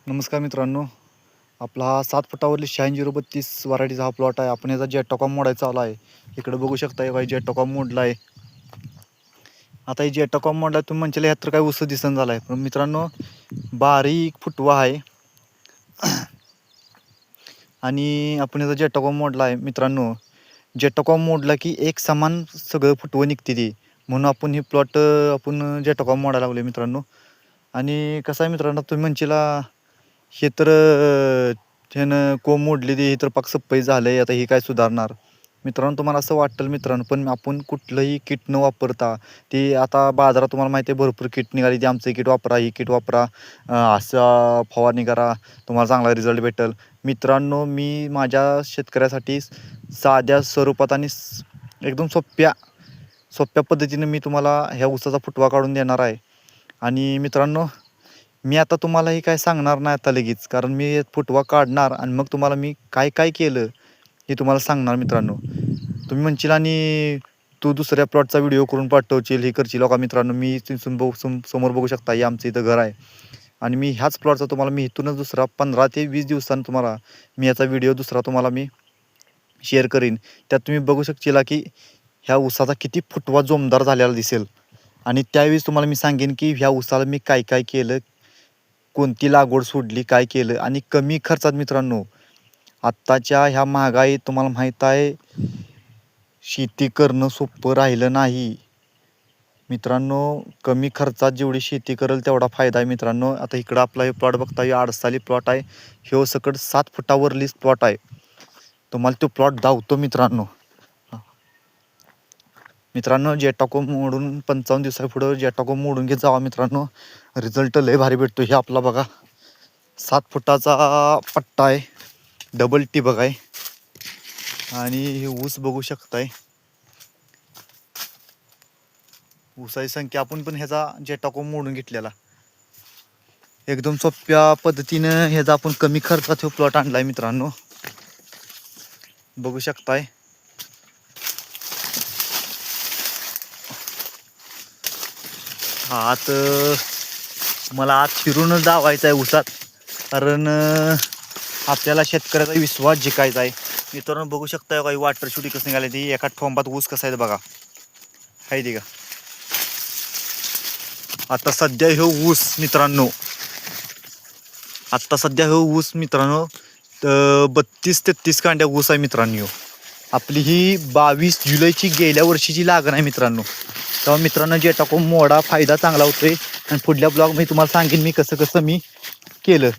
नमस्कार मित्रांनो, आपला हा 7 फुटावरली शाईन 032 व्हरायटीचा हा प्लॉट आहे. आपण याचा जेटॉकॉम मोडायचा आला आहे. इकडे बघू शकता हे जेटॉकॉम मोडला आहे. आता हे जेटॉकॉम मोडला तुम्ही म्हणशील ह्यात तर काय उसं दिसन झाला आहे, पण मित्रांनो बारीक फुटवा आहे आणि आपण याचा जेटॉकॉम मोडला आहे. मित्रांनो जेटॉकॉम मोडला की एक समान सगळं फुटवं निघते ती, म्हणून आपण ही प्लॉट आपण जेटॉकॉम मोडायला लागलो मित्रांनो. आणि कसं आहे मित्रांनो, तुम्ही म्हणशील हे तर त्यानं कोंब मोडली ती, हे तर पाक सप्पई झालं आहे, आता हे काय सुधारणार. मित्रांनो तुम्हाला असं वाटेल मित्रांनो, पण आपण कुठलंही किट न वापरता, ते आता बाजारात तुम्हाला माहिती आहे भरपूर किट निघाली, ती आमचं किट वापरा, ही किट वापरा, असा फवारणी करा, तुम्हाला चांगला रिझल्ट भेटेल. मित्रांनो मी माझ्या शेतकऱ्यासाठी साध्या स्वरूपात आणि एकदम सोप्या पद्धतीने मी तुम्हाला ह्या ऊसाचा फुटवा काढून देणार आहे. आणि मित्रांनो मी आता तुम्हाला हे काय सांगणार नाही आता लगेच, कारण मी फुटवा काढणार आणि मग तुम्हाला मी काय काय केलं हे तुम्हाला सांगणार मित्रांनो. तुम्ही म्हणशील आणि तू दुसऱ्या प्लॉटचा व्हिडिओ करून पाठवशील, हे करशील का मित्रांनो. मी समोर बघू शकता, हे आमचं इथं घर आहे आणि मी ह्याच प्लॉटचा तुम्हाला मी इथूनच दुसरा 15 ते 20 दिवसांनी तुम्हाला मी याचा व्हिडिओ दुसरा तुम्हाला मी शेअर करीन. त्यात तुम्ही बघू शकशील की ह्या ऊसाचा किती फुटवा जोमदार झालेला दिसेल. आणि त्यावेळेस तुम्हाला मी सांगेन की ह्या ऊसाला मी काय काय केलं, कोणती लागवड सोडली, काय केलं. आणि कमी खर्चात मित्रांनो, आत्ताच्या ह्या महागाईत तुम्हाला माहीत आहे शेती करणं सोपं राहिलं नाही मित्रांनो. कमी खर्चात जेवढी शेती करेल तेवढा फायदा आहे मित्रांनो. आता इकडं आपला हे प्लॉट बघता, हे आडसाली प्लॉट आहे, ह्यो सकट 7 फुटावरलीच प्लॉट आहे. तुम्हाला तो प्लॉट दावतो मित्रांनो. मित्रांनो जेटॉकॉम मोडून 55 दिवसापुढं जेटॉकॉम मोडून घेत जावा मित्रांनो, रिझल्ट लय भारी भेटतो. हे आपला बघा 7 फुटाचा पट्टा आहे, डबल टी बघाय, आणि हे ऊस बघू शकताय. ऊसाची संख्या आपण पण ह्याचा जेटॉकॉम मोडून घेतलेला एकदम सोप्या पद्धतीनं ह्याचा आपण कमी खर्चात हे प्लॉट आणलाय मित्रांनो, बघू शकताय. आत मला आत शिरूनच दावायचं आहे ऊसात, कारण आपल्याला शेतकऱ्याचा विश्वास जिंकायचा आहे मित्रांनो. बघू शकता काही वॉटर शुटी कसं निघाले, ती एका ठोंबात ऊस कसा आहे बघा, आहे ती का. आता सध्या हे ऊस मित्रांनो, ऊस मित्रांनो 32-33 कांड्या ऊस आहे मित्रांनो. आपली ही 22 जुलैची गेल्या वर्षीची लागण आहे मित्रांनो. तेव्हा मित्रांनो जेटॉकॉम मोडा फायदा चांगला होतोय, आणि पुढल्या ब्लॉग मी तुम्हाला सांगेन मी कसं मी केलं.